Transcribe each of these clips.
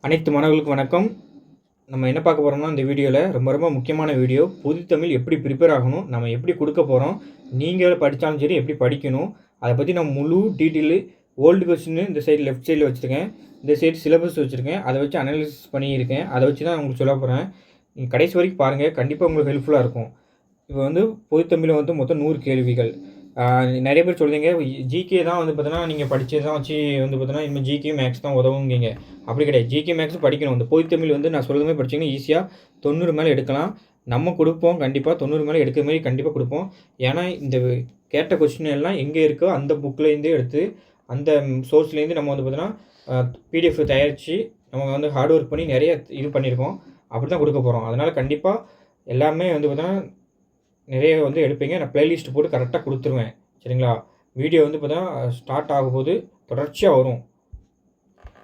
அனைத்து மாணவர்களுக்கும் வணக்கம். நம்ம என்ன பார்க்க போகிறோம்னா, இந்த வீடியோவில் ரொம்ப முக்கியமான வீடியோ. பொது தமிழ் எப்படி ப்ரிப்பேர் ஆகணும், நம்ம எப்படி கொடுக்க போகிறோம், நீங்கள் படித்தாலும் சரி எப்படி படிக்கணும், அதை பற்றி நான் முழு டீட்டெயிலு ஓல்டு கொஸ்டின் இந்த சைடு லெஃப்ட் சைடில் வச்சுருக்கேன், இந்த சைடு சிலபஸ் வச்சுருக்கேன், அதை வச்சு அனாலிசிஸ் பண்ணியிருக்கேன். அதை வச்சு தான் உங்களுக்கு சொல்ல போகிறேன். நீங்கள் கடைசி வரைக்கும் பாருங்கள், கண்டிப்பாக உங்களுக்கு ஹெல்ப்ஃபுல்லாக இருக்கும். இப்போ பொது தமிழில் மொத்தம் 100 கேள்விகள். நிறைய பேர் சொல்லுறீங்க ஜிகே தான் பார்த்தீங்கன்னா நீங்கள் படித்தது தான் வச்சு பார்த்தீங்கன்னா இனிமேல் ஜிகே மேக்ஸ் தான் உதவுங்கீங்க. அப்படி கிடையாது. ஜிகே மேக்ஸ் படிக்கணும். இந்த பொது தமிழ் நான் சொல்லுற மாதிரி படிச்சிங்கன்னா ஈஸியாக 90 மேலே எடுக்கலாம். நம்ம கொடுப்போம், கண்டிப்பாக 90 மேலே எடுக்கிற மாதிரி கண்டிப்பாக கொடுப்போம். ஏன்னா இந்த கேட்ட கொஸ்டின் எல்லாம் எங்கே இருக்கோ அந்த புக்லேருந்தே எடுத்து அந்த சோர்ஸ்லேருந்து நம்ம பார்த்தீங்கன்னா பிடிஎஃப் தயாரித்து நம்ம ஹார்ட் ஒர்க் பண்ணி நிறைய இது பண்ணியிருக்கோம். அப்படி தான் கொடுக்க போகிறோம். அதனால் கண்டிப்பாக எல்லாமே பார்த்தீங்கன்னா நிறைய எடுப்பீங்க. நான் ப்ளேலிஸ்ட் போட்டு கரெக்டாக கொடுத்துருவேன். சரிங்களா? வீடியோ பார்த்தீங்கன்னா ஸ்டார்ட் ஆகும்போது தொடர்ச்சியாக வரும்.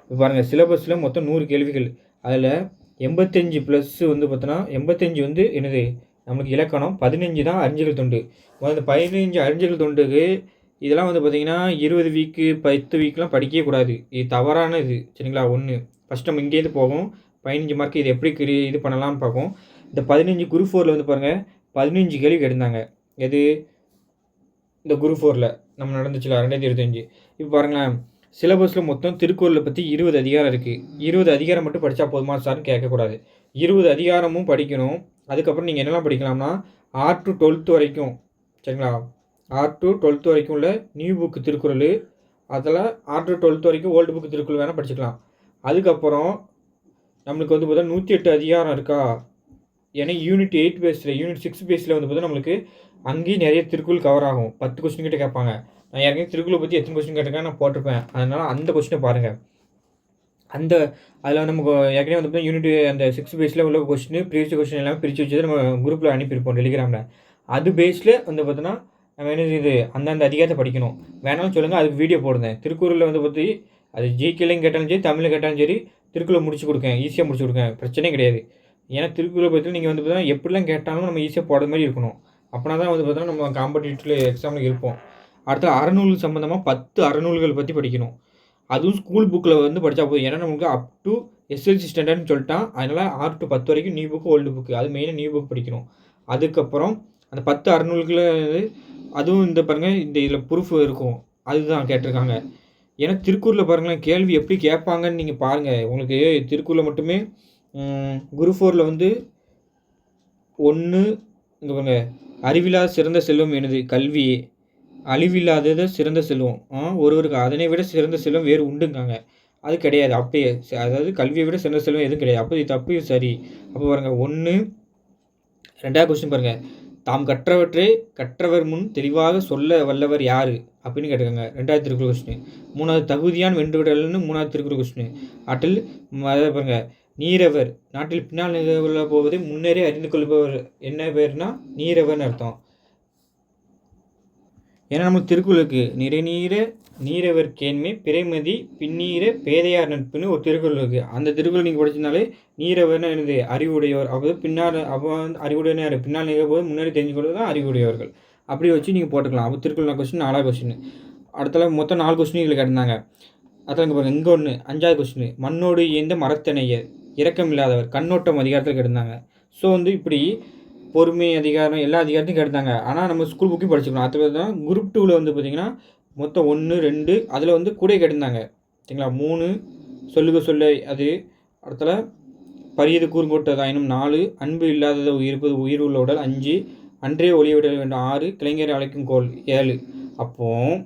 இப்போ பாருங்கள், சிலபஸில் மொத்தம் 100 கேள்விகள். அதில் 85 ப்ளஸ் பார்த்தோன்னா 85 என்னது நம்மளுக்கு இலக்கணம், 15 தான் அறிஞர்கள் தொண்டு. அந்த 15 அறிஞர்கள் தொண்டுக்கு இதெல்லாம் பார்த்திங்கன்னா 20 வீக்கு 10 வீக்கெலாம் படிக்கவே கூடாது. இது தவறான இது. சரிங்களா? ஃபஸ்ட் நம்ம இங்கேருந்து போகும் 15 மார்க். இது எப்படி இது பண்ணலாம்னு பார்ப்போம். இந்த 15 குரூப் 4ல் பாருங்கள் 15 கேள்வி கேட்டிருந்தாங்க. எது இந்த குரூப் 4ல் நம்ம நடந்துச்சுல 2025. இப்போ பாருங்களேன், சிலபஸில் மொத்தம் திருக்குறளை பற்றி 20 அதிகாரம் இருக்குது. 20 அதிகாரம் மட்டும் படித்தா போதுமா சார்னு கேட்கக்கூடாது. 20 அதிகாரமும் படிக்கணும். அதுக்கப்புறம் நீங்கள் என்னெல்லாம் படிக்கலாம்னா R to 12th வரைக்கும். சரிங்களா? R to 12th வரைக்கும் உள்ள நியூ புக்கு திருக்குறள், அதில் R to 12th வரைக்கும் ஓல்டு புக்கு திருக்குறள் வேணால் படிச்சுக்கலாம். அதுக்கப்புறம் நம்மளுக்கு பார்த்தா 108 அதிகாரம் இருக்கா. ஏன்னா யூனிட் 8 பேஸில், யூனிட் 6 பேஸில் பார்த்தா நம்மளுக்கு அங்கேயும் நிறைய திருக்குறள் கவர் ஆகும். 10 கொஸ்டின் கிட்ட கேட்பாங்க. நான் ஏற்கனவே திருக்குறளை பற்றி எத்தனை கொஸ்டின் கேட்டிருக்கேன் நான் போட்டிருப்பேன். அதனால் அந்த கொஸ்டினை பாருங்கள். அதில் நமக்கு ஏற்கனவே பார்த்தா யூனிட் அந்த 6 பேஸில் உள்ள கொஸ்டின் ப்ரீவியஸ் கொஸ்டின் எல்லாமே பிரித்து வச்சு நம்ம குரூப்பில் அனுப்பியிருப்போம் டெலிகிராமில். அது பேஸில் பார்த்தோன்னா நம்ம என்ன செய்யுது அந்தந்த அதிகாரத்தை படிக்கணும். வேணாலும் சொல்லுங்கள், அதுக்கு வீடியோ போடுறேன். திருக்குறளில் பற்றி அது ஜிகேலையும் கேட்டாலும் சரி, தமிழில் கேட்டாலும் சரி, திருக்குறளை முடிச்சு கொடுக்கேன், ஈஸியாக முடிச்சு கொடுக்கேன், பிரச்சனையே கிடையாது. ஏன்னா திருக்குறளை பற்றி நீங்கள் பார்த்தீங்கன்னா எப்படிலாம் கேட்டாலும் நம்ம ஈஸியாக போடுற மாதிரி இருக்கணும். அப்படின்னா தான் பார்த்தீங்கன்னா நம்ம காம்படிட்டிவ் எக்ஸாமில் இருப்போம். அடுத்து அறநூல் சம்மந்தமாக 10 அறநூல்கள் பற்றி படிக்கணும். அதுவும் ஸ்கூல் புக்கில் படித்தா போதும். ஏன்னா நமக்கு அப் டு எஸ்எல்சி ஸ்டாண்டர்ட்னு சொல்லிட்டான். அதனால் 6 to 10 வரைக்கும் நியூ புக்கு ஓல்டு புக்கு, அது மெயினாக நியூ புக் படிக்கணும். அதுக்கப்புறம் அந்த 10 அறநூல்களை அதுவும் பாருங்கள், இதில் ப்ரூஃப் இருக்கும். அதுதான் கேட்டிருக்காங்க. ஏன்னா திருக்குறளில் பாருங்களேன் கேள்வி எப்படி கேட்பாங்கன்னு நீங்கள் பாருங்கள். உங்களுக்கு திருக்குறளில் மட்டுமே குரூப் 4ல் 1 இங்கே பாருங்க, அறிவில்லாத சிறந்த செல்வம் எனது கல்வியே, அழிவில்லாதது சிறந்த செல்வம். ஒருவருக்கு அதனை விட சிறந்த செல்வம் வேறு உண்டுங்காங்க. அது கிடையாது. அப்படியே அதாவது கல்வியை விட சிறந்த செல்வம் எதுவும் கிடையாது. அப்போ இது தப்பு, சரி. அப்போ பாருங்கள் 1. 2வது கொஸ்டின் பாருங்கள், தாம் கற்றவற்றை கற்றவர் முன் தெளிவாக சொல்ல வல்லவர் யார் அப்படின்னு கேட்டிருக்காங்க. 2வது திருக்குறள் கொஸ்டின். 3வது தகுதியான் வென்றுவிடல்னு 3வது திருக்குறள் கொஸ்டின். அட்டில் அதை பாருங்கள், நீரவர் நாட்டில் பின்னால் நிகழ போவதை முன்னரே அறிந்து கொள்பவர் என்ன பேர்னா நீரவர்னு அர்த்தம். ஏன்னா நம்ம திருக்குறளுக்கு நிறைநீர நீரவர் கேண்மை பிறைமதி பின்னீர பேதையார் நட்புன்னு ஒரு திருக்குறள் இருக்குது. அந்த திருக்குறள் நீங்கள் படிச்சிருந்தாலே நீரவர்னு என்னது அறிவுடையவர். அப்போ பின்னால் அறிவுடையவர் பின்னால் நிகழ்போது முன்னாடி தெரிஞ்சுக்கொள்வது தான் அறிவுடையவர்கள். அப்படி வச்சு நீங்கள் போட்டுக்கலாம். அப்போ திருக்குறள் கொஸ்டின் 4வது கொஸ்டின். அடுத்த மொத்தம் 4 கொஸ்டின் இதில் கேட்டிருந்தாங்க. அதான் இங்கே பாருங்கள், இங்கே 1 5வது கொஸ்டின், மண்ணோடு இயந்த மரத்தனையர் இரக்கம் இல்லாதவர் கண்ணோட்டம் அதிகாரத்தில் கேட்டிருந்தாங்க. ஸோ இப்படி பொறுமை அதிகாரம் எல்லா அதிகாரத்தையும் கேட்டாங்க. ஆனால் நம்ம ஸ்கூல் புக்கையும் படிச்சுக்கணும். அது தான் குரூப் 2ல் பார்த்திங்கன்னா மொத்தம் 1 2 அதில் கூட கேட்டிருந்தாங்க. சரிங்களா? 3 சொல்லுக சொல்ல அது. அடுத்தல பரியது கூறுகோட்டதாயினும் 4 அன்பு இல்லாததை இருப்பது உயிர் உள்ள உடல் 5 அன்றே ஒளிய விட வேண்டும் 6 கிளைஞரை அழைக்கும் கோல் 7. அப்போது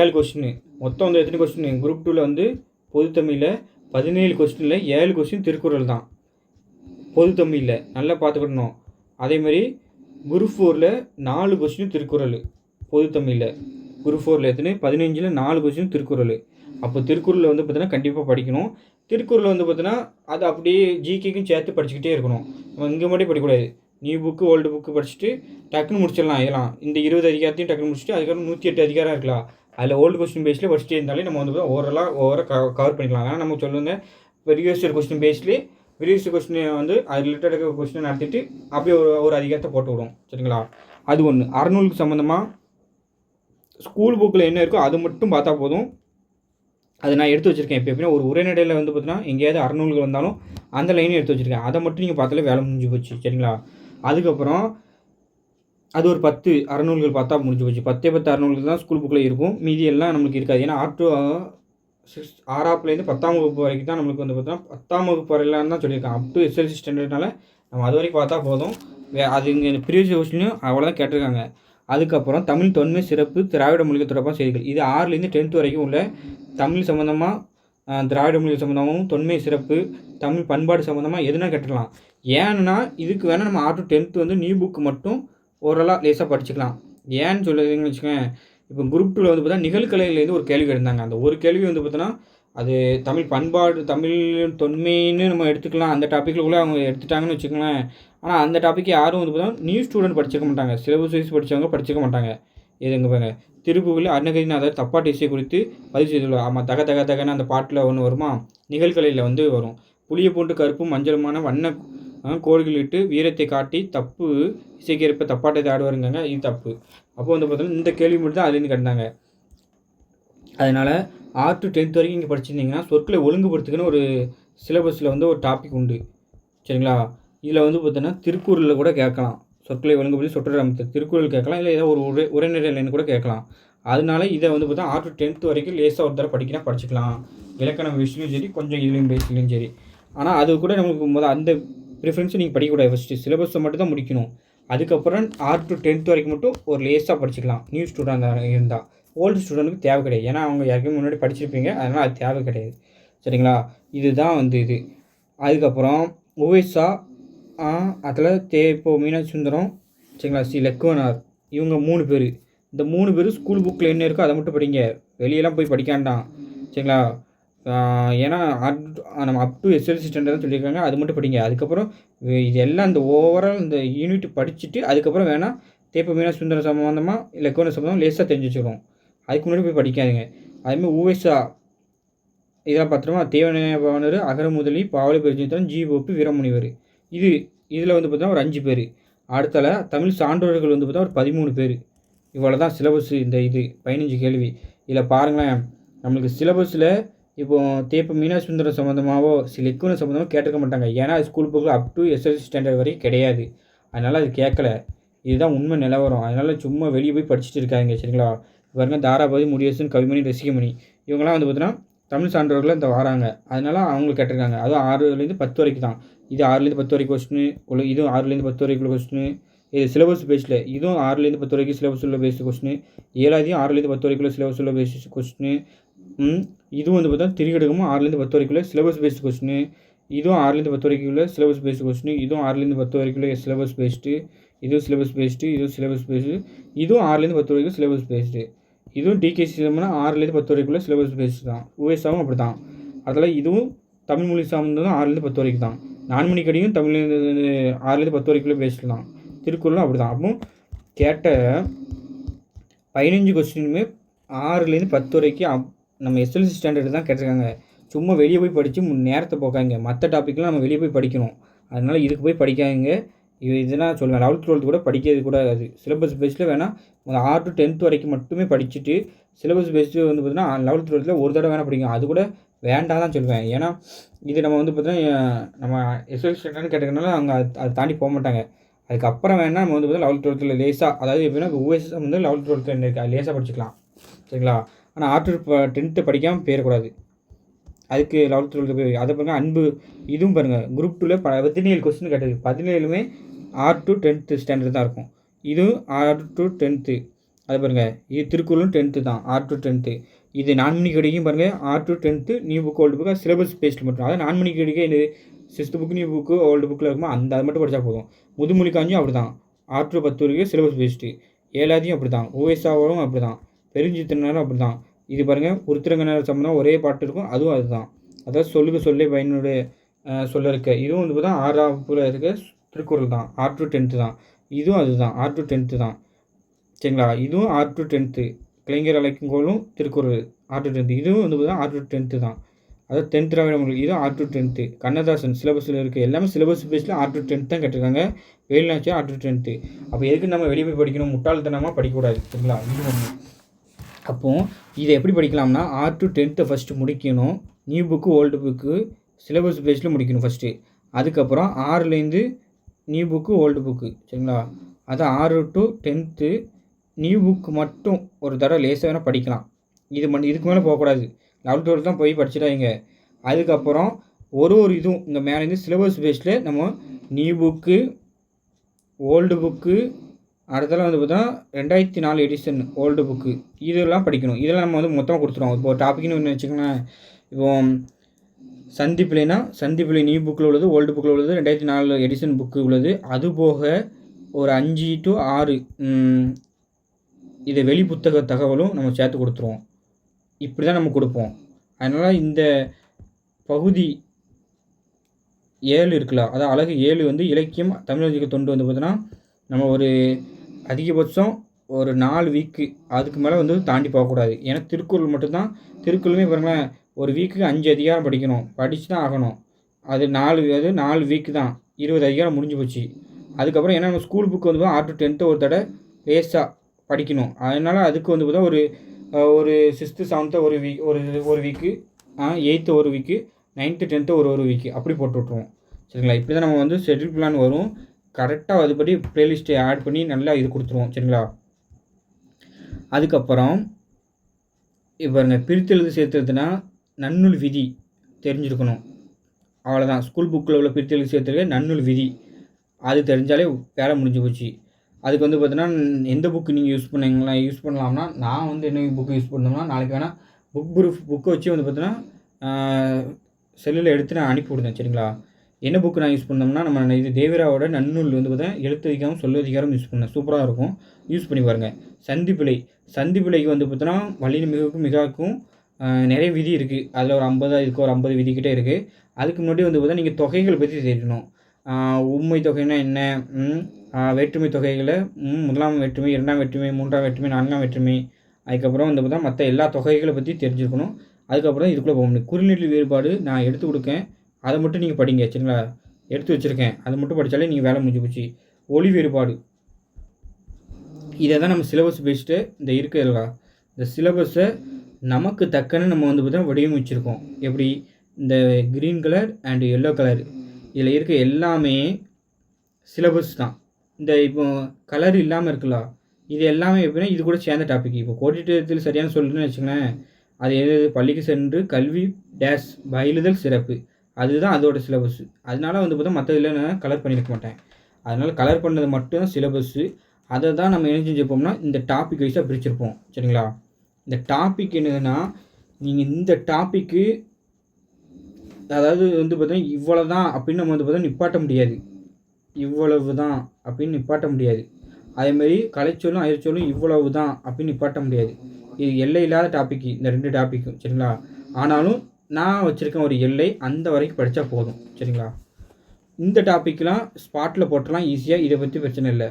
7 கொஸ்டின் மொத்தம் எத்தனை கொஸ்டின் குரூப் 2ல் பொது தமிழில் 17 கொஸ்டினில் 7 கொஸ்டின் திருக்குறள் தான் பொது தமிழில். நல்லா பார்த்துக்கிடணும். அதேமாதிரி குரூப் 4ல் 4 கொஸ்டின் திருக்குறள் பொது தமிழில். குரூப் 4ல் எத்தனை 15ல் 4 கொஸ்டின் திருக்குறள். அப்போ திருக்குறளில் பார்த்தீங்கன்னா கண்டிப்பாக படிக்கணும். திருக்குறள் பார்த்தீங்கன்னா அது அப்படியே ஜிகேக்கும் சேர்த்து படிச்சுக்கிட்டே இருக்கணும். நம்ம இங்கே மட்டும் படிக்கக்கூடாது. நியூ புக்கு ஓல்டு புக்கு படிச்சுட்டு டக்குன்னு முடிச்சிடலாம். இதெல்லாம் இந்த 20 அதிகாரத்தையும் டக்குன்னு முடிச்சுட்டு அதுக்கப்புறம் 108 அதிகாரம் இருக்கலாம். அதில் ஓல்டு கொஸ்டின் பேஸில் படிச்சுட்டே இருந்தாலே நம்ம ஓவராக கவர் பண்ணிக்கலாம். ஆனால் நம்ம சொல்லுங்க ப்ரீவியஸ் கொஸ்டின் பேஸ்லேயே ப்ரீவியஸ் கொஸ்டினை அது ரிலேட்டடாக கொஸ்டினை நடத்திட்டு அப்படியே ஒரு அதிகாரத்தை போட்டு விடும். சரிங்களா? அது ஒன்று. அறநூலுக்கு சம்மந்தமாக ஸ்கூல் புக்கில் என்ன இருக்கோ அது மட்டும் பார்த்தா போதும். அதை நான் எடுத்து வச்சுருக்கேன். இப்போ எப்படின்னா ஒரு உரைநடையில் வந்து பார்த்தீங்கன்னா எங்கேயாவது அறநூல்கள் வந்தாலும் அந்த லைனையும் எடுத்து வச்சுருக்கேன். அதை மட்டும் நீங்கள் பார்த்தாலே வேலை முடிஞ்சு போச்சு. சரிங்களா? அதுக்கப்புறம் அது ஒரு 10 அறநூல்கள் பார்த்தா முடிஞ்சு போச்சு. 10 அறநூல்கள் தான் ஸ்கூல் புக்கில் இருக்கும். மீதி எல்லாம் நம்மளுக்கு இருக்காது. ஏன்னா ஆப் டூ 6ஆப்லேருந்து 10ஆம் வகுப்பு வரைக்கும் தான் நம்மளுக்கு வந்து பார்த்தீங்கன்னா 10ஆம் வகுப்பு வரையிலான்னு தான் சொல்லியிருக்காங்க. அப் டு எஸ்எல்சி ஸ்டாண்டர்ட்னால நம்ம அது வரைக்கும் பார்த்தா போதும். அது இங்கே ப்ரீவியஸ் கொஸ்டின்லையும் அவ்வளோதான் கேட்டிருக்காங்க. அதுக்கப்புறம் தமிழ் தொன்மை சிறப்பு திராவிட மொழிகள் தொடர்பான செய்திகள். இது 6லேருந்து 10th வரைக்கும் உள்ள தமிழ் சம்மந்தமாக திராவிட மொழிகள் சம்மந்தமாகவும் தொன்மை சிறப்பு தமிழ் பண்பாடு சம்மந்தமாக எதுனா கேட்டுக்கலாம். ஏன்னா இதுக்கு வேணால் நம்ம 6 to 10th வந்து நியூ புக்கு மட்டும் ஓரளவு லேசாக படிச்சுக்கலாம். ஏன்னு சொல்லுறதுன்னு வச்சுக்கோங்க, இப்போ குரூப் 2ல் வந்து பார்த்தா நிகழ்கலையிலேருந்து ஒரு கேள்வி இருந்தாங்க. அந்த ஒரு கேள்வி வந்து பார்த்தோன்னா அது தமிழ் பண்பாடு தமிழ் தொன்மைன்னு நம்ம எடுத்துக்கலாம். அந்த டாப்பிக்கில் கூட அவங்க எடுத்துட்டாங்கன்னு வச்சுக்கோங்களேன். ஆனால் அந்த டாப்பிக் யாரும் வந்து பார்த்தா நியூ ஸ்டூடெண்ட் படிச்சிருக்க மாட்டாங்க. சிலபஸ் வைஸ் படித்தவங்க படிச்சிருக்க மாட்டாங்க. இதுங்க பாருங்க, திருப்புகழில் அருணகிரிநாதர் தப்பாட்டு இசை குறித்து பதிவு செய்துள்ளார். ஆமாம், தக தக தகன்னு அந்த பாட்டில் ஒன்று வருமா, நிகழ்கலையில் வந்து வரும். புளியை போட்டு கருப்பும் மஞ்சளுமான வண்ண கோடுகளிட்டு வீரத்தை காட்டி தப்பு இசைக்கேற்ப தப்பாட்டத்தை ஆடுவாருங்க. இது தப்பு. அப்போ வந்து பார்த்தோன்னா இந்த கேள்வி மட்டும் தான் அதுலேருந்து கண்டாங்க. அதனால் 6 to 10th வரைக்கும் இங்கே படிச்சிருந்தீங்கன்னா சொற்களை ஒழுங்குபடுத்துக்குன்னு ஒரு சிலபஸில் வந்து ஒரு டாபிக் உண்டு. சரிங்களா? இதில் வந்து பார்த்தோன்னா திருக்குறளில் கூட கேட்கலாம். சொற்களை ஒழுங்குபடுத்தி சொற்றொடர் அமைத்தல் திருக்குறள் கேட்கலாம். இல்லை ஏதோ ஒரு உரைநடையிலேருந்து கூட கேட்கலாம். அதனால இதை வந்து பார்த்தா 6 to 10th வரைக்கும் லேசாக ஒரு தடவை படிச்சுக்கலாம். இலக்கணம் விஷயம் சரி, கொஞ்சம் இதுலேயும் பேஸ்லையும் சரி. ஆனால் அது கூட நமக்கு அந்த ப்ரிஃபரன்ஸை நீங்கள் படிக்கக்கூடாது. ஃபஸ்ட்டு சிலபஸை மட்டும் தான் முடிக்கணும். அதுக்கப்புறம் 6 to 10th வரைக்கும் மட்டும் ஒரு லேஸாக படிச்சுக்கலாம். நியூ ஸ்டூடெண்ட் இருந்தால். ஓல்டு ஸ்டூடெண்ட்டுக்கு தேவை கிடையாது. ஏன்னா அவங்க யாருக்கும் முன்னாடி படிச்சிருப்பீங்க. அதனால் அது தேவை கிடையாது. சரிங்களா? இதுதான் வந்து இது. அதுக்கப்புறம் ஓவேசா அதில் இப்போ மீனாட்சி சுந்தரம், சரிங்களா, சி லக்குவனார், இவங்க 3 பேர். இந்த 3 பேரும் ஸ்கூல் புக்கில் என்ன இருக்கோ அதை மட்டும் படிங்க. வெளியெல்லாம் போய் படிக்காண்டாம். சரிங்களா? ஏன்னா நம்ம அப் டு எஸ்எல்சி ஸ்டாண்டர்ட் தான் சொல்லியிருக்காங்க. அது மட்டும் படிங்க. அதுக்கப்புறம் இது எல்லாம் இந்த ஓவரால் இந்த யூனிட் படிச்சுட்டு அதுக்கப்புறம் வேணால் தேப்ப மீனாட்சி சுந்தரம் சம்மந்தமாக லக்குவனர் சம்மந்தமாக லேசாக தெரிஞ்சு வச்சுக்கிறோம். அதுக்கு முன்னாடி போய் படிக்காதுங்க. அதேமாதிரி ஊவேசா இதெல்லாம் பார்த்துட்டோமா, தேவநேயபாவனர், அகரமுதலி, பாவலி பெருஞ்சித்திரன், ஜி.ஓ.பி. வீரமுனிவர். இதில் வந்து பார்த்தா ஒரு 5 பேர். அடுத்தால தமிழ் சான்றோர்கள் வந்து பார்த்தா ஒரு 13 பேர். இவ்வளோ தான் சிலபஸ். இந்த 15 கேள்வி. இதில் பாருங்களேன், நம்மளுக்கு சிலபஸில் இப்போ தேப்ப மீனாட்சி சுந்தரம் சம்மந்தமாகவோ லக்குவனர் சம்மந்தமாக கேட்டிருக்க மாட்டாங்க. ஏன்னா அது ஸ்கூல் புக்கில் அப் டு எஸ்எல்சி ஸ்டாண்டர்ட் வரைக்கும் கிடையாது. அதனால் அது கேட்கல. இதுதான் உண்மை நிலவரம். அதனால் சும்மா வெளியே போய் படிச்சுட்டு இருக்காங்க. சரிங்களா? பாருங்கள், தாராபதி, முடியரசன், கவிமணி, ரசிகமணி இவங்கெல்லாம் வந்து பார்த்தீங்கன்னா தமிழ் சான்றோர்கள் இந்த வராங்க. அதனால் அவங்களுக்கு கேட்டிருக்காங்க. அதுவும் 6லேருந்து 10 வரைக்கும் தான். இது 6லேருந்து 10 வரைக்கும் கொஸ்டின். இதுவும் 6லேருந்து 10 வரைக்கும் கொஸ்டின். இது சிலபஸ் பேஸில். இதுவும் 6லேருந்து 10 வரைக்கும் சிலபஸ் உள்ள பேஸ்டு கொஸ்டின். 7ஆவதையும் 6லேருந்து 10 வரைக்குள்ள சிலபஸ் உள்ள பேஸ்டு கொஸ்டின். இதுவும் வந்து பார்த்தா திரிகடுகமும் 6லேருந்து 10 வரைக்குள்ள சிலபஸ் பேஸ்டு கொஸ்டின். இதுவும் 6லேருந்து 10 வரைக்கும் உள்ள சிலபஸ் பேஸ்டு கொஸ்டின். இதுவும் 6லேருந்து 10 வரைக்குள்ள சிலபஸ் பேஸ்டு. இதுவும் சிலபஸ் பேஸ்டு. இதுவும் சிலபஸ் பேஸ்டு. இதுவும் 6லேருந்து 10 வரைக்கும் சிலபஸ் பேஸ்டு. இதுவும் டிகேசி சிலம்புனா 6லேருந்து 10 வரைக்குள்ள சிலபஸ் பேஸ்டு தான். ஊவேசாவும் அப்படி தான். அதில் இதுவும் தமிழ் மொழி சார்ந்ததும் 6லேருந்து 10 வரைக்கும் தான். நான்மணிக்கடியும் தமிழ்லேருந்து 6லேருந்து 10 வரைக்குள்ள பேஸ்டு தான். திருக்குறளும் அப்படி தான். அப்போ கேட்ட 15 கொஸ்டினுமே 6லேருந்து 10 வரைக்கும் நம்ம எஸ்எல்சி ஸ்டாண்டர்டு தான் கேட்டிருக்காங்க. சும்மா வெளியே போய் படித்து நேரத்தை போக்காங்க. மற்ற டாப்பிக்லாம் நம்ம வெளியே போய் படிக்கணும். அதனால் இதுக்கு போய் படிக்காதீங்க. இதெல்லாம் சொல்லுவேன். 11th 12th கூட படிக்கிறது கூட அது சிலபஸ் பேஸில் வேணால் 6 to 10th வரைக்கும் மட்டுமே படிச்சுட்டு சிலபஸ் பேஸ்டு வந்து பார்த்தீங்கன்னா 11th 12th ஒரு தடவை வேணால் படிக்கும். அது கூட வேண்டாம் தான் சொல்லுவேன். ஏன்னா இது நம்ம வந்து பார்த்தீங்கன்னா நம்ம எஸ்எல்சி ஸ்டாண்டர்ட்னு கேட்டுக்கிறனால அவங்க அதை தாண்டி போக மாட்டாங்க. அதுக்கப்புறம் வேணால் நம்ம வந்து பார்த்தீங்கன்னா 11th 12th லேசாக, அதாவது எப்படின்னா ஓஎஸ்எஸ் வந்து 11th 12th என்ன இருக்குது அது லேசாக படிச்சுக்கலாம். சரிங்களா? ஆனால் 6 to 10th படிக்காமல் போயிடக்கூடாது. அதுக்கு 11th 12th போய் அதை பாருங்கள். அன்பு இதுவும் பாருங்கள், குரூப் 2ல் 17 கொஸ்டின் கேட்டது. 17மே 6 to 10th ஸ்டாண்டர்ட் தான் இருக்கும். இதுவும் 6 to 10th. அது பாருங்கள், இது திருக்குறளும் 10th தான். 6 to 10th. இது 4 மணிக்கு கிடைக்கும் பாருங்கள். 6 to 10th new book old book syllabus based மட்டும். அதாவது 4 மணிக்கு கிடைக்க இந்த 6th book new book old புக்கில் இருக்குமோ அது மட்டும் படித்தா போதும். முதுமொழி காஞ்சும் அப்படி தான். 6 to 10 வரைக்கும் சிலபஸ் பேஸ்டு. 7ஆவதையும் அப்படி தான். ஓஎஸ்ஆவும் அப்படி தான். பெருஞ்சித்திரனாரும் அப்படி தான். இது பாருங்கள், உருத்திரங்கனர் சம்பந்தம் ஒரே பாட்டு இருக்கும். அதுவும் அதுதான். அதாவது சொல்லுக்கு சொல்லே பயனுடைய சொல்ல இருக்க. இதுவும் வந்து பார்த்தா 6ஆவதுல இருக்க திருக்குறள் தான். 6 to 10th தான். இதுவும் அதுதான். 6 to 10th தான். சரிங்களா? இதுவும் 6 to 10th. கலைஞர் அழைக்கும் கோலும் திருக்குறள் 6 to 10th. இதுவும் வந்து பார்த்தா 6 to 10th தான். அதாவது 10th திராவிட மொழி. இதுவும் 6 to 10th. கண்ணதாசன் சிலபஸில் இருக்குது. எல்லாமே சிலபஸ் பேஸில் 6 to 10th தான் கேட்டிருக்காங்க. Velu Nachiyar 6 to 10th. அப்போ எதுக்கு நம்ம வெளியே போய் படிக்கணும்? முட்டாள்தனமாக படிக்கக்கூடாது. சரிங்களா? இது ஒன்று. அப்போது இதை எப்படி படிக்கலாம்னா 6 to 10th ஃபஸ்ட்டு முடிக்கணும். New book old book syllabus பேஸில் முடிக்கணும் ஃபஸ்ட்டு. அதுக்கப்புறம் 6லேருந்து நியூ புக்கு ஓல்டு புக்கு சரிங்களா. அதான் 6 to 10th நியூ புக்கு மட்டும் ஒரு தடவை லேசாக வேணால் படிக்கலாம். இதுக்கு மேலே போகக்கூடாது. 11th 12th தான் போய் படிச்சிடாதீங்க. அதுக்கப்புறம் ஒரு இதுவும் இங்கே மேலேருந்து சிலபஸ் பேஸில் நம்ம நியூ புக்கு ஓல்டு புக்கு அடுத்தலாம் வந்து பார்த்தா 2004 எடிஷன் ஓல்டு புக்கு இதெல்லாம் படிக்கணும். இதெல்லாம் நம்ம வந்து மொத்தமாக கொடுத்துருவோம். இப்போ டாபிக்னு ஒன்று வச்சுக்கோங்களேன். இப்போது சந்திப்பிள்ளை நியூ புக்கில் உள்ளது, ஓல்டு புக்கில் உள்ளது, 2004 எடிஷன் புக்கு உள்ளது. அதுபோக ஒரு 5 to 6 இதை வெளி புத்தக தகவலும் நம்ம சேர்த்து கொடுத்துருவோம். இப்படி தான் நம்ம கொடுப்போம். அதனால் இந்த பகுதி 7 இருக்குல்ல, அதாவது அழகு 7 வந்து இலக்கியம் தமிழக தொண்டு வந்து பார்த்தோன்னா நம்ம ஒரு அதிகபட்சம் ஒரு 4 வீக்கு அதுக்கு மேலே வந்து தாண்டி போகக்கூடாது. ஏன்னா திருக்குறள் மட்டும்தான். திருக்குறளுமே பாருங்களேன், ஒரு வீக்குக்கு 5 அதிகாரம் படிக்கணும், படித்து தான் ஆகணும். அது 4 வீக்கு தான் 20 அதிகாரம் முடிஞ்சு போச்சு. அதுக்கப்புறம் ஏன்னா நம்ம ஸ்கூல் புக்கு வந்து 6 to 10th ஒரு தடவை லேஸாக படிக்கணும். அதனால் அதுக்கு வந்து பார்த்தா ஒரு 6th 7th ஒரு வீக்கு, 8th ஒரு வீக்கு, 9th 10th ஒரு வீக்கு அப்படி போட்டு விட்ருவோம் சரிங்களா. இப்படி தான் நம்ம வந்து ஷெட்யூல் பிளான் வரும். கரெக்டாக அதுபடி ப்ளேலிஸ்ட்டை ஆட் பண்ணி நல்லா இது கொடுத்துருவோம் சரிங்களா. அதுக்கப்புறம் இப்போ பிரித்தெழுது சேர்த்துறதுனா நன்னூல் விதி தெரிஞ்சிருக்கணும். அவ்வளோதான். ஸ்கூல் புக்கில் உள்ள பிரித்தெழுது சேர்த்துருக்க நன்னூல் விதி அது தெரிஞ்சாலே வேலை முடிஞ்சு போச்சு. அதுக்கு வந்து பார்த்தீங்கன்னா எந்த புக்கு நீங்கள் யூஸ் பண்ணலாம்னா, நான் வந்து என்ன புக்கு யூஸ் பண்ணோம்னா நாளைக்கு வேணால் புக்கை வச்சு வந்து பார்த்தீங்கன்னா செல்லில் எடுத்து நான் அனுப்பி விடுதேன் சரிங்களா. என்ன புக்கு நான் யூஸ் பண்ணோம்னா நம்ம இது தேவராவோட நன்னூல் வந்து பார்த்தீங்கன்னா எழுத்ததிகாரம் சொல்லதிகாரம் யூஸ் பண்ணேன். சூப்பராக இருக்கும், யூஸ் பண்ணி பாருங்கள். சந்திப்பிழைக்கு வந்து பார்த்தோன்னா வள்ளின மிகாக்கும் நிறைய விதி இருக்குது. அதில் ஒரு 50 இருக்குது, ஒரு 50 விதிக்கிட்டே இருக்குது. அதுக்கு முன்னாடி வந்து பார்த்தா நீங்கள் தொகைகளை பற்றி தெரியணும். உண்மை தொகைன்னா என்ன, வேற்றுமை தொகைகளை முதலாம் வேற்றுமை, 2ஆம் வேற்றுமை, 3ஆம் வேற்றுமை, 4ஆம் வேற்றுமை, அதுக்கப்புறம் வந்து பார்த்தா மற்ற எல்லா தொகைகளை பற்றி தெரிஞ்சுக்கணும். அதுக்கப்புறம் இதுக்குள்ளே போக முடியும். குறிநெடில் வேறுபாடு நான் எடுத்து கொடுக்கேன், அதை மட்டும் நீங்கள் படிங்க சரிங்களா. எடுத்து வச்சுருக்கேன், அதை மட்டும் படித்தாலே நீங்கள் வேலை முடிஞ்சு போச்சு. ஒளி வேறுபாடு இதை தான் நம்ம சிலபஸ் பேஸ்ட்டு இந்த இருக்குதுல்ல, இந்த சிலபஸை நமக்கு தக்கன்னு நம்ம வந்து பார்த்தா வடிவமைச்சிருக்கோம். எப்படி இந்த green colour and yellow colour இதில் இருக்க எல்லாமே சிலபஸ் தான். இந்த இப்போ கலர் இல்லாமல் இருக்குல்ல, இது எல்லாமே எப்படின்னா இது கூட சேர்ந்த டாபிக். இப்போ கோடிட்டத்தில் சரியான சொல்லுன்னு வச்சுங்களேன், அது பள்ளிக்கு சென்று கல்வி டேஷ் பயிலுதல் சிறப்பு அதுதான் அதோட சிலபஸ்ஸு. அதனால வந்து பார்த்தா மற்ற இதில் நான் கலர் பண்ணியிருக்க மாட்டேன். அதனால் கலர் பண்ணது மட்டும்தான் சிலபஸ்ஸு. அதை தான் நம்ம என்ன செஞ்சுருப்போம்னா இந்த டாபிக் வைஸாக பிரிச்சிருப்போம் சரிங்களா. இந்த டாபிக் என்னதுன்னா, நீங்கள் இந்த டாப்பிக்கு அதாவது வந்து பார்த்தீங்கன்னா இவ்வளோ தான் அப்படின்னு நம்ம வந்து பார்த்தா நிப்பாட்ட முடியாது. இவ்வளவு தான் அப்படின்னு நிப்பாட்ட முடியாது. அதேமாரி கலைச்சொல்லும் அயற்சொல்லும் இவ்வளவு தான் அப்படின்னு நிப்பாட்ட முடியாது. இது எல்லை இல்லாத டாப்பிக்கு இந்த 2 டாப்பிக்கும் சரிங்களா. ஆனாலும் நான் வச்சுருக்கேன் ஒரு எல்லை, அந்த வரைக்கும் படித்தா போதும் சரிங்களா. இந்த டாப்பிக்லாம் ஸ்பாட்டில் போட்டலாம் ஈஸியாக, இதை பற்றி பிரச்சனை இல்லை.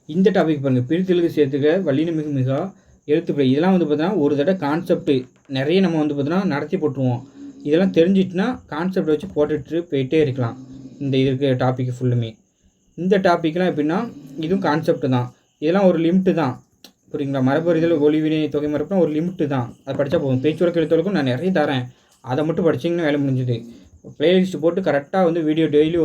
இந்த டாபிக் பாருங்கள், பிரித்தெழுது சேர்த்துக்க வள்ளின மிகா எழுத்துப்பிழை இதெல்லாம் வந்து பார்த்தீங்கன்னா ஒரு தடவை கான்செப்ட்டு நிறைய நம்ம வந்து பார்த்தீங்கன்னா நடத்தி போட்டுருவோம். இதெல்லாம் தெரிஞ்சிட்டுனா கான்செப்ட் வச்சு போட்டுட்டு போயிட்டே இருக்கலாம். இந்த இருக்க டாப்பிக்கு ஃபுல்லுமே இந்த டாப்பிக்லாம் எப்படின்னா இதுவும் கான்செப்ட் தான். இதெல்லாம் ஒரு லிமிட்டு தான் புரியுங்களா. மரபறிதல் ஒளிவினை தொகை மரப்புனா ஒரு லிமிட்டு தான், அதை படித்தா போதும். பேச்சுவழக்கு எழுத்துவழக்கும் நான் நிறைய தரேன், அதை மட்டும் படிச்சிங்கன்னா வேலை முடிஞ்சுது. ப்ளேலிஸ்ட்டு போட்டு கரெக்டாக வந்து வீடியோ டெய்லி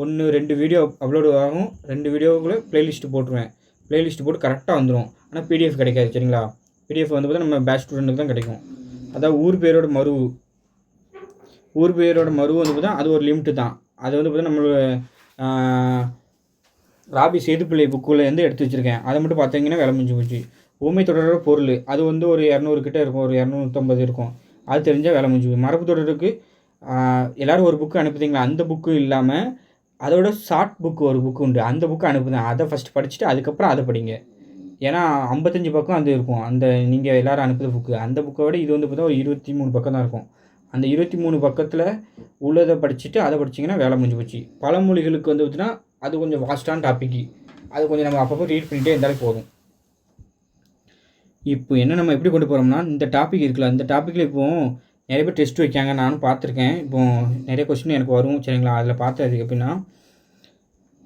1-2 வீடியோ அப்லோடு ஆகும். 2 வீடியோக்குள்ளே ப்ளேலிஸ்ட்டு போட்டுருவேன். ப்ளேலிஸ்ட்டு போட்டு கரெக்டாக வந்துடும். ஆனால் பிடிஎஃப் கிடைக்காது சரிங்களா. பிடிஎஃப் வந்து பார்த்தா நம்ம பேட்ச் ஸ்டூடெண்ட்டுக்கு தான் கிடைக்கும். அதாவது ஊர் பேரோட மருவு வந்து பார்த்தா அது ஒரு லிமிட்டு தான். அது வந்து பார்த்தா நம்மளோட ராபி சேதுப்பிள்ளை புக்குலேருந்து எடுத்து வச்சுருக்கேன். அதை மட்டும் பார்த்தீங்கன்னா வேலை முடிஞ்சு போச்சு. ஊமை தொடரோட பொருள் அது வந்து ஒரு 200 கிட்டே இருக்கும், ஒரு 250 இருக்கும். அது தெரிஞ்சால் வேலை முடிஞ்சு போய். மரபு தொடருக்கு எல்லோரும் ஒரு புக்கு அனுப்புதீங்களா, அந்த புக்கு இல்லாமல் அதோட ஷார்ட் புக்கு ஒரு புக்கு உண்டு, அந்த புக்கு அனுப்புதேன். அதை ஃபஸ்ட்டு படிச்சுட்டு அதுக்கப்புறம் அதை படிங்க. ஏன்னா 55 பக்கம் அது இருக்கும், அந்த நீங்கள் எல்லோரும் அனுப்புகிற புக்கு. அந்த புக்கை விட இது வந்து பார்த்தா ஒரு 23 பக்கம் தான் இருக்கும். அந்த 23 பக்கத்தில் உள்ளதை படிச்சுட்டு அதை படிச்சிங்கன்னா வேலை முடிஞ்சு போச்சு. பழமொழிகளுக்கு வந்து பார்த்தீங்கன்னா அது கொஞ்சம் வாஸ்டான டாப்பிக்கு, அது கொஞ்சம் நம்ம அப்பப்போ ரீட் பண்ணிகிட்டே இருந்தாலே போதும். இப்போ என்ன நம்ம எப்படி கொண்டு போகிறோம்னா, இந்த டாபிக் இருக்குல்ல, இந்த டாப்பிக்கில் இப்போது நிறைய பேர் டெஸ்ட் வைக்காங்க, நானும் பார்த்துருக்கேன். இப்போது நிறைய கொஸ்டின் எனக்கு வரும் சரிங்களா. அதில் பார்த்தது எப்படின்னா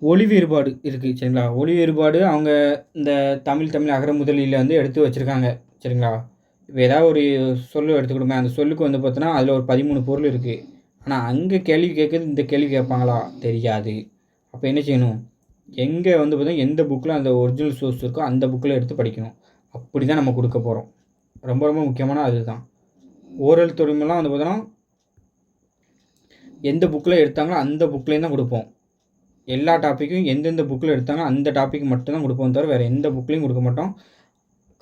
ஒளி வேறுபாடு இருக்குது சரிங்களா. ஒளி வேறுபாடு அவங்க இந்த தமிழ் அகர முதலியில் வந்து எடுத்து வச்சுருக்காங்க சரிங்களா? இப்போ ஏதாவது ஒரு சொல் எடுத்துக்கிட்டோமே, அந்த சொல்லுக்கு வந்து பார்த்தோன்னா, அதில ஒரு 13 பொருள் இருக்குது. ஆனால் அங்கே கேள்வி கேட்குறது இந்த கேள்வி கேட்பாங்களா? தெரியாது. அப்போ என்ன செய்யணும்? எங்கே வந்து பார்த்தீங்கன்னா, எந்த புக்கில் அந்த ஒரிஜினல் சோர்ஸ் இருக்கோ, அந்த புக்கில் எடுத்து படிக்கணும். அப்படி தான் நம்ம கொடுக்க போகிறோம். ரொம்ப ரொம்ப முக்கியமான அதுதான். ஓரல் துறைமுலாம் வந்து பார்த்தோன்னா, எந்த புக்கில் எடுத்தாங்களோ அந்த புக்லேயும் தான் கொடுப்போம். எல்லா டாப்பிக்கும் எந்தெந்த புக்கில் எடுத்தாங்களோ அந்த டாபிக் மட்டும் தான் கொடுப்போம் தவிர வேறு எந்த புக்லேயும் கொடுக்க மாட்டோம்.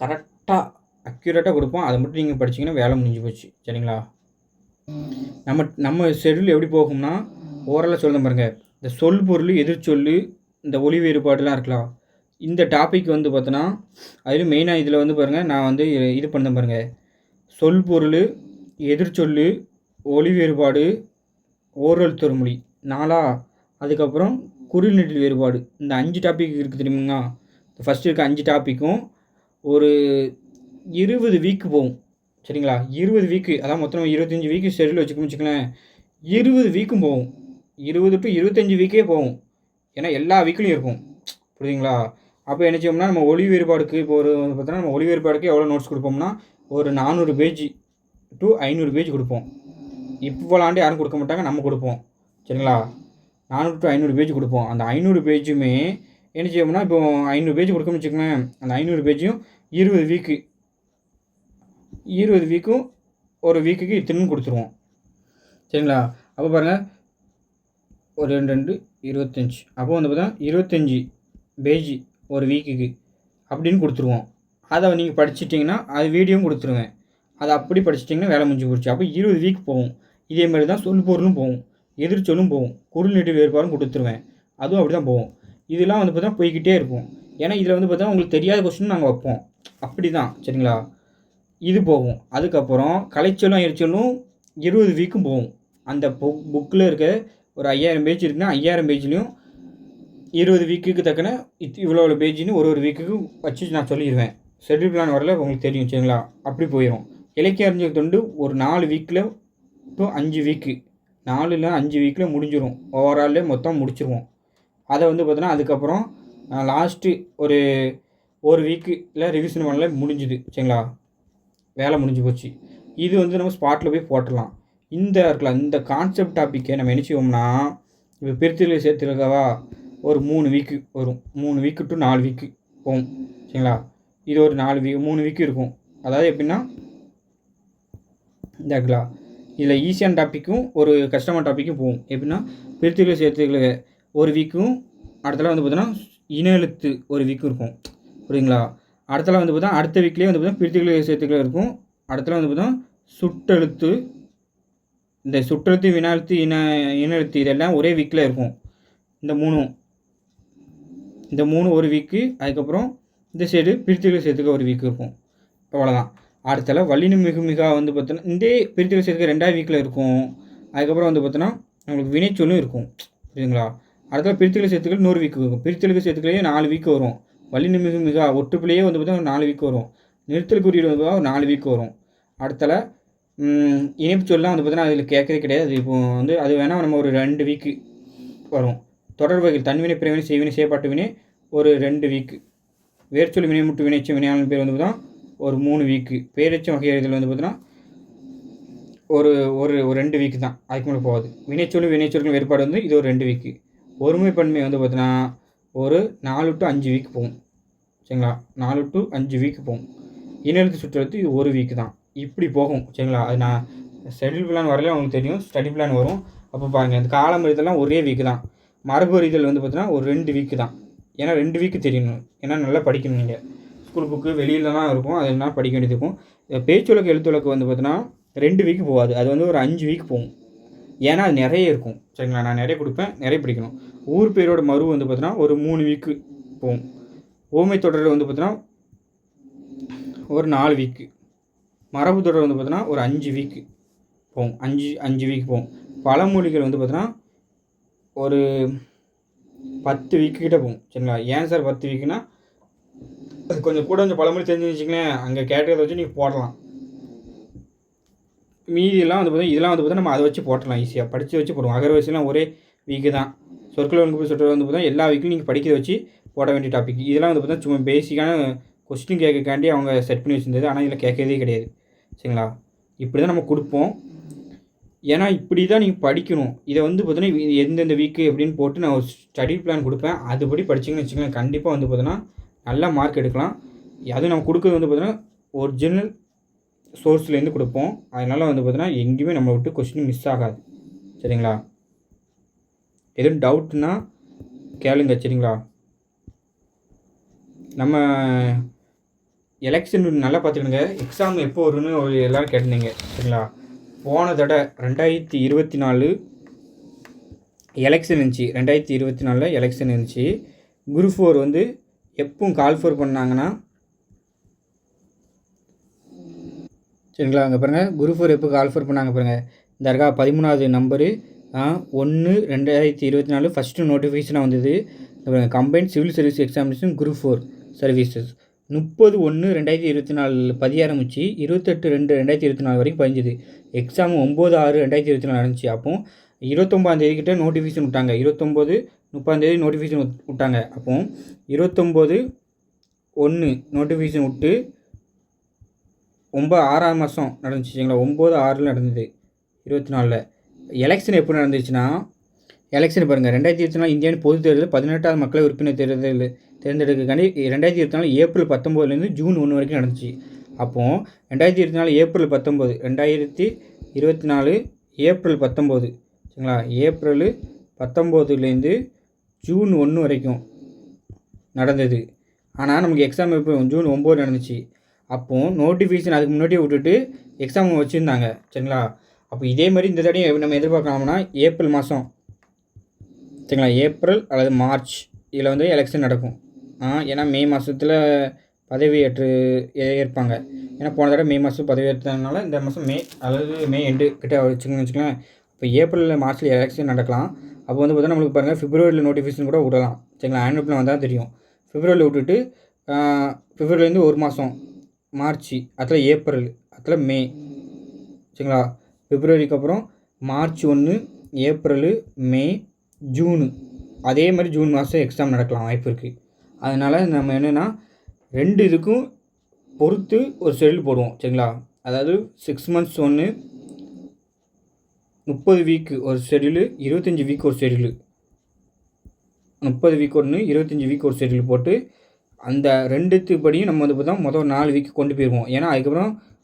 கரெக்டாக அக்யூரேட்டாக கொடுப்போம். அதை மட்டும் நீங்கள் படிச்சிங்கன்னா வேலை முடிஞ்சு போச்சு. சரிங்களா? நம்ம ஷெட்யூல் எப்படி போகும்னா, ஓரலாக சொல்லுறேன் பாருங்கள். இந்த சொல் பொருள், எதிர்ச்சொல், இந்த ஒலி வேறுபாடுலாம் இருக்கலாம். இந்த டாபிக் வந்து பார்த்தோன்னா, அதிலும் மெயினாக இதில் வந்து பாருங்கள், நான் வந்து இது பண்ணேன் பாருங்கள். சொல் பொருள், எதிர்ச்சொல், ஒலி வேறுபாடு, ஓரல் தொறுமொழி 4ஆ. அதுக்கப்புறம் குரில் நெடில் வேறுபாடு. இந்த 5 டாபிக் இருக்குது தெரியுங்களா? ஃபஸ்ட்டு இருக்க 5 டாப்பிக்கும் ஒரு 20 வீக்கு போகும். சரிங்களா? 20 வீக்கு, அதான் மொத்தம் 25 வீக்கு ஷெட்யூல் வச்சுக்கோன்னு வச்சுக்கோங்களேன். 20 வீக்கும் போகும். 20 டு 25 வீக்கே போகும். ஏன்னா எல்லா வீக்லையும் இருக்கும். புரியுதுங்களா? அப்போ என்ன செய்வோம்னா, நம்ம ஒலி வேறுபாடுக்கு இப்போ ஒரு பார்த்தோன்னா, நம்ம ஒலி வேறுபாடுக்கு எவ்வளோ நோட்ஸ் கொடுப்போம்னா, ஒரு 400 பேஜ் டு 500 பேஜ் கொடுப்போம். இப்போலாண்டு யாரும் கொடுக்க மாட்டாங்க, நம்ம கொடுப்போம். சரிங்களா? 400 டு 500 பேஜ் கொடுப்போம். அந்த 500 பேஜுமே என்ன செய்வோம்னா, இப்போ 500 பேஜ் கொடுக்கணும்னு வச்சுக்கோங்களேன். அந்த 500 பேஜையும் 20 வீக்கு, 20 வீக்கும் ஒரு வீக்குக்கு இத்தனைன்னு கொடுத்துருவோம். சரிங்களா? அப்போ பாருங்கள், ஒரு 2 2 25. அப்போ வந்து பார்த்தா 25 பேஜ் ஒரு வீக்குக்கு அப்படின்னு கொடுத்துருவோம். அதை நீங்கள் படிச்சிட்டிங்கன்னா அது வீடியோவும் கொடுத்துருவேன். அதை அப்படி படிச்சிட்டிங்கன்னா வேலை முடிஞ்சு போச்சு. அப்போ 20 வீக் போகும். இதே மாதிரி தான் சொல் பொருளும் போகும், எதிர்ச்சொல்லும் போகும், குரில் நெடில் வேறுபாடும் கொடுத்துருவேன். அதுவும் அப்படி தான் போகும். இதெல்லாம் வந்து பார்த்தா போய்கிட்டே இருக்கும். ஏன்னா இதில் வந்து பார்த்தா உங்களுக்கு தெரியாத கொஸ்டின் நாங்கள் வைப்போம். அப்படி தான். சரிங்களா? இது போகும். அதுக்கப்புறம் கலைச்சொல்லும் எரிச்சொல்லும் 20 வீக்கும் போகும். அந்த புக்கில் இருக்க ஒரு 5000 பேஜ் இருக்குன்னா 5000 பேஜ்லேயும் 20 வீக்குக்கு தக்கன இவ்வளோ பேஜின்னு ஒரு வீக்குக்கு வச்சு நான் சொல்லிடுவேன். ஷெட்யூல் பிளான் வரல உங்களுக்கு தெரியும். சரிங்களா? அப்படி போயிடும். இலக்கிய அறிஞர் தொண்டு ஒரு 4 வீக்கில் டு 5 வீக்கு, 4 இல்லை 5 வீக்கில் முடிஞ்சிடும். ஓவராலே மொத்தம் முடிச்சிருவோம். அதை வந்து பார்த்தோன்னா அதுக்கப்புறம் லாஸ்ட்டு ஒரு வீக்கு இல்லை ரிவிஷன் பண்ணல முடிஞ்சுது. சரிங்களா? வேலை முடிஞ்சு போச்சு. இது வந்து நம்ம ஸ்பாட்டில் போய் போட்டுடலாம். இந்த கான்செப்ட் டாப்பிக்கை நம்ம என்ன செய்வோம்னா, இப்போ பிரித்துகளை சேர்த்துருக்கவா ஒரு 3 வீக்கு வரும். 3 வீக்கு டு 4 வீக்கு போகும். சரிங்களா? இது ஒரு 3 வீக்கு இருக்கும். அதாவது எப்படின்னா, இந்த இருக்கலாம், இதில் ஈஸியான டாப்பிக்கும் ஒரு கஷ்டமான டாப்பிக்கும் போகும். எப்படின்னா, பிரித்துகளை சேர்த்துக்களை ஒரு வீக்கும், அடுத்தலாம் வந்து பார்த்தோன்னா இன எழுத்து ஒரு வீக்கும் இருக்கும். புரியுங்களா? அடுத்தலாம் வந்து பார்த்தா அடுத்த வீக்லேயே வந்து பார்த்தா பிரித்துகளை சேர்த்துக்களை இருக்கும். அடுத்தலாம் வந்து பார்த்தா சுட்டெழுத்து, இந்த சுட்டெழுத்து, வினா எழுத்து, இன எழுத்து இதெல்லாம் ஒரே வீக்கில் இருக்கும். இந்த மூணு ஒரு வீக்கு. அதுக்கப்புறம் இந்த சைடு பிரித்துகளை சேர்த்துக்க ஒரு வீக்கு இருக்கும். அவ்வளோதான். அடுத்தல வல்லின மிகுமிகா வந்து பார்த்தோன்னா இந்த பிரித்துகளை சேர்த்துக்க 2ஆவது வீக்கில் இருக்கும். அதுக்கப்புறம் வந்து பார்த்தோன்னா நம்மளுக்கு வினைச்சொல்லும் இருக்கும். புரியுதுங்களா? அடுத்தல பிரித்துகளை சேர்த்துக்கள் 100 வீக்கு இருக்கும். பிரித்துகளுக்கு சேர்த்துக்கலையே 4 வீக்கு வரும். வல்லின மிகுமிகா ஒட்டுப்பிள்ளையே வந்து பார்த்தா 4 வீக்கு வரும். நிறுத்தல் குறியீடு வந்து பார்த்தா 4 வீக்கு வரும். அடுத்தல இணைப்பு சொல்லலாம் வந்து பார்த்தோன்னா அதில் கேட்கவே கிடையாது. அது இப்போ வந்து அது வேணால் நம்ம ஒரு 2 வீக்கு வரும். தொடர்புகள் தன்வினை, பிறவினை, செய்வினை, செயற்பாட்டு வினை ஒரு 2 வீக்கு. வேர்ச்சொல் வினைமுற்று வினைச்சம் வினையாளன் பேர் வந்து பார்த்தா ஒரு 3 வீக்கு. பேரெச்சம் வகையறிதல் வந்து பார்த்தோன்னா ஒரு 2 வீக்கு தான். அதுக்கு மேலே போகாது. வினைச்சொல்கள் வேறுபாடு வந்து இது ஒரு 2 வீக்கு. ஒருமைப்பன்மை வந்து பார்த்தோன்னா ஒரு 4 டு 5 வீக்கு போகும். சரிங்களா? 4 டு 5 வீக்கு போகும். இனெழுத்து சுற்றெழுத்து இது ஒரு வீக்கு தான். இப்படி போகும். சரிங்களா? அது நான் ஷெட்யூல் பிளான் வரல உங்களுக்கு தெரியும். ஸ்டடி பிளான் வரும். அப்போ பாருங்கள், இந்த காலம் அறிதெல்லாம் ஒரே வீக்கு தான். மரபு அறிதல் வந்து பார்த்தீங்கன்னா ஒரு 2 வீக்கு தான். ஏன்னா 2 வீக்கு தெரியணும். ஏன்னா நல்லா படிக்கணும். நீங்கள் ஸ்கூல் புக்கு வெளியில் தான் இருக்கும், அதெல்லாம் படிக்க வேண்டியது இருக்கும். பேச்சுவழக்கு எழுத்துவழக்கு வந்து பார்த்தீங்கன்னா 2 வீக்கு போகாது. அது வந்து ஒரு 5 வீக்கு போகும். ஏன்னா அது நிறைய இருக்கும். சரிங்களா? நான் நிறைய கொடுப்பேன், நிறைய படிக்கணும். ஊர் பேரோட மறு வந்து பார்த்தீங்கன்னா ஒரு 3 வீக்கு போகும். ஓமை தொடர் வந்து பார்த்தீங்கன்னா ஒரு 4 வீக்கு. மரபு தொடர் வந்து பார்த்தீங்கன்னா ஒரு 5 வீக்கு போகும். 5 வீக்கு போகும். பழமொழிகள் வந்து பார்த்தீங்கன்னா ஒரு 10 வீக்கு கிட்டே போகும். சரிங்களா? ஏன் சார் 10 வீக்குன்னா, அது கொஞ்சம் கூட கொஞ்சம் பழமொழி தெரிஞ்சு வச்சுங்களேன், அங்கே கேட்டதை வச்சு நீங்கள் போடலாம். மீதியெல்லாம் வந்து பார்த்தீங்கன்னா இதெல்லாம் வந்து பார்த்தீங்கன்னா நம்ம அதை வச்சு போட்டலாம். ஈஸியாக படித்து வச்சு போடுவோம். அகரவரிசைலாம் ஒரே வீக்கு தான். சொற்கள் வந்து சொல்கிறது வந்து பார்த்தீங்கன்னா எல்லா வீக்கும் நீங்கள் படிக்கிறத வச்சு போட வேண்டிய டாபிக். இதெல்லாம் வந்து பார்த்தீங்கன்னா சும்மா பேசிக்கான கொஸ்டின் கேட்கக்காண்டி அவங்க செட் பண்ணி வச்சுருந்தது. ஆனால் இதில் கேட்கறதே கிடையாது. சரிங்களா? இப்படி தான் நம்ம கொடுப்போம். ஏன்னா இப்படி தான் நீங்கள் படிக்கணும். இதை வந்து பார்த்தீங்கன்னா எந்தெந்த வீக்கு எப்படின்னு போட்டு நான் ஒரு ஸ்டடி பிளான் கொடுப்பேன். அதுபடி படிச்சிங்கன்னு வச்சுக்கோங்களேன், கண்டிப்பாக வந்து பார்த்தீங்கன்னா நல்லா மார்க் எடுக்கலாம். அதுவும் நம்ம கொடுக்குறது வந்து பார்த்தீங்கன்னா ஒரிஜினல் சோர்ஸ்லேருந்து கொடுப்போம். அதனால் வந்து பார்த்தீங்கன்னா எங்கேயுமே நம்மளை விட்டு கொஸ்டின் மிஸ் ஆகாது. சரிங்களா? எதுவும் டவுட்னா கேளுங்க. சரிங்களா? நம்ம எலெக்ஷன் நல்லா பார்த்துக்கணுங்க. எக்ஸாம் எப்போ வரும்னு எல்லோரும் கேட்டிருந்தீங்க. சரிங்களா? போன தடவை 2024 எலெக்ஷன் இருந்துச்சு. 2024 எலெக்ஷன் இருந்துச்சு. குரூப் 4 வந்து எப்பவும் கால் ஃபோர் பண்ணாங்கன்னா, சரிங்களா? அங்கே பாருங்கள், குரூப் 4 எப்போ கால் ஃபோர் பண்ணாங்க பாருங்கள். இந்த இருக்கா 13வது நம்பரு 1/2024 ஃபஸ்ட்டு நோட்டிஃபிகேஷனாக வந்தது. Combined civil service examination group 4 services 30/1/2024 பதிய ஆரம்பிச்சு 28/2/2024 வரைக்கும் பதிஞ்சுது. எக்ஸாம் 9/6/2024 நடந்துச்சு. அப்போ 29 கிட்ட நோட்டிஃபிகேஷன் விட்டாங்க. 29, 30 நோட்டிஃபிகேஷன் விட்டாங்க. அப்போ 29/1 நோட்டிஃபிகேஷன் விட்டு 6ஆம் மாதம் நடந்துச்சு. சரிங்களா? 9/6 நடந்தது 24. எலெக்ஷன் எப்போ நடந்துச்சுன்னா, எலெக்ஷன் பாருங்கள், 2024 இந்தியாவின் பொதுத் தேர்தல் 18வது மக்களவை உறுப்பினர் தேர்ந்தெடுக்கிறதுக்காண்டி 2024 ஏப்ரல் 19 ஜூன் 1 வரைக்கும் நடந்துச்சு. அப்போது 2024 ஏப்ரல் 19 2024 ஏப்ரல் 19 சரிங்களா? ஏப்ரல் 19 ஜூன் 1 வரைக்கும் நடந்தது. ஆனால் நமக்கு எக்ஸாம் எப்போ ஜூன் 9 நடந்துச்சு. அப்போது நோட்டிஃபிகேஷன் அதுக்கு முன்னாடியே விட்டுட்டு எக்ஸாம் வச்சுருந்தாங்க. சரிங்களா? அப்போ இதே மாதிரி இந்த தடையும் நம்ம எதிர்பார்க்கலாம்னா ஏப்ரல் மாதம், சரிங்களா? ஏப்ரல் அல்லது மார்ச் இதில் வந்து எலெக்ஷன் நடக்கும். ஏன்னா மே மாதத்தில் ஏற்பாங்க. ஏன்னா போன தடவை மே மாதம் பதவியேற்றதுனால இந்த மாதம் மே அதாவது மே எண்டு கிட்ட வச்சுக்கோங்களேன். இப்போ ஏப்ரலில் மார்ச்சில் எலெக்ஷன் நடக்கலாம். அப்போ வந்து பார்த்தா நம்மளுக்கு பாருங்கள் பிப்ரவரியில் நோட்டிஃபிகேஷன் கூட விடலாம். சரிங்களா? ஆனுவல் பிளான் வந்தால் தெரியும். பிப்ரவரியில் விட்டுட்டு பிப்ரவரிலேருந்து ஒரு மாதம் மார்ச், அதில் ஏப்ரல், அதில் மே, சரிங்களா? பிப்ரவரிக்கு அப்புறம் மார்ச் 1, ஏப்ரலு, மே, ஜூனு, அதே மாதிரி ஜூன் மாதம் எக்ஸாம் நடக்கலாம் வாய்ப்பு இருக்குது. அதனால் நம்ம என்னென்னா 2 இதுக்கும் பொறுத்து ஒரு ஷெடியூல் போடுவோம். சரிங்களா? அதாவது 6 months ஒன்று, 30 வீக்கு ஒரு ஷெடியூலு, 25 வீக் ஒரு ஷெடியூலு, 30 வீக் ஒன்று, 25 வீக் ஒரு ஷெடியூல் போட்டு அந்த 2த்து படியும் நம்ம வந்து பார்த்தா மொதல் 4 வீக் கொண்டு போயிடுவோம். ஏன்னா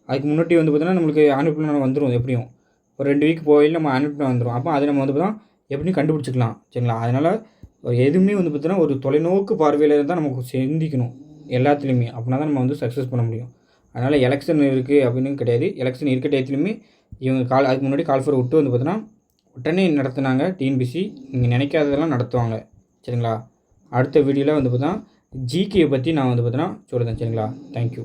அதுக்கு முன்னாடி வந்து பார்த்தோன்னா நம்மளுக்கு ஆனுவல் பிளான் வந்துடும். எப்படியும் ஒரு 2 வீக் போயில் நம்ம ஆனுவல் பிளான் வந்துடும். அப்போ அதை நம்ம வந்து பார்த்தா எப்படியும் கண்டுபிடிச்சிக்கலாம். சரிங்களா? அதனால் எதுவுமே வந்து பார்த்தோன்னா ஒரு தொலைநோக்கு பார்வையில் தான் நமக்கு சிந்திக்கணும் எல்லாத்துலேயுமே. அப்படின்னா தான் நம்ம வந்து சக்ஸஸ் பண்ண முடியும். அதனால் எலெக்ஷன் இருக்குது அப்படின்னு கிடையாது. எலெக்ஷன் இருக்க டயத்துலையுமே இவங்க அதுக்கு முன்னாடி கால் ஃபோர் விட்டு வந்து பார்த்தோன்னா உடனே நடத்துனாங்க. டிஎன்பிசி நீங்கள் நினைக்காததெல்லாம் நடத்துவாங்க. சரிங்களா? அடுத்த வீடியோவில் வந்து பார்த்தா ஜிகேயை பற்றி நான் வந்து பார்த்தோன்னா சொல்லுறேன். சரிங்களா? தேங்க்யூ.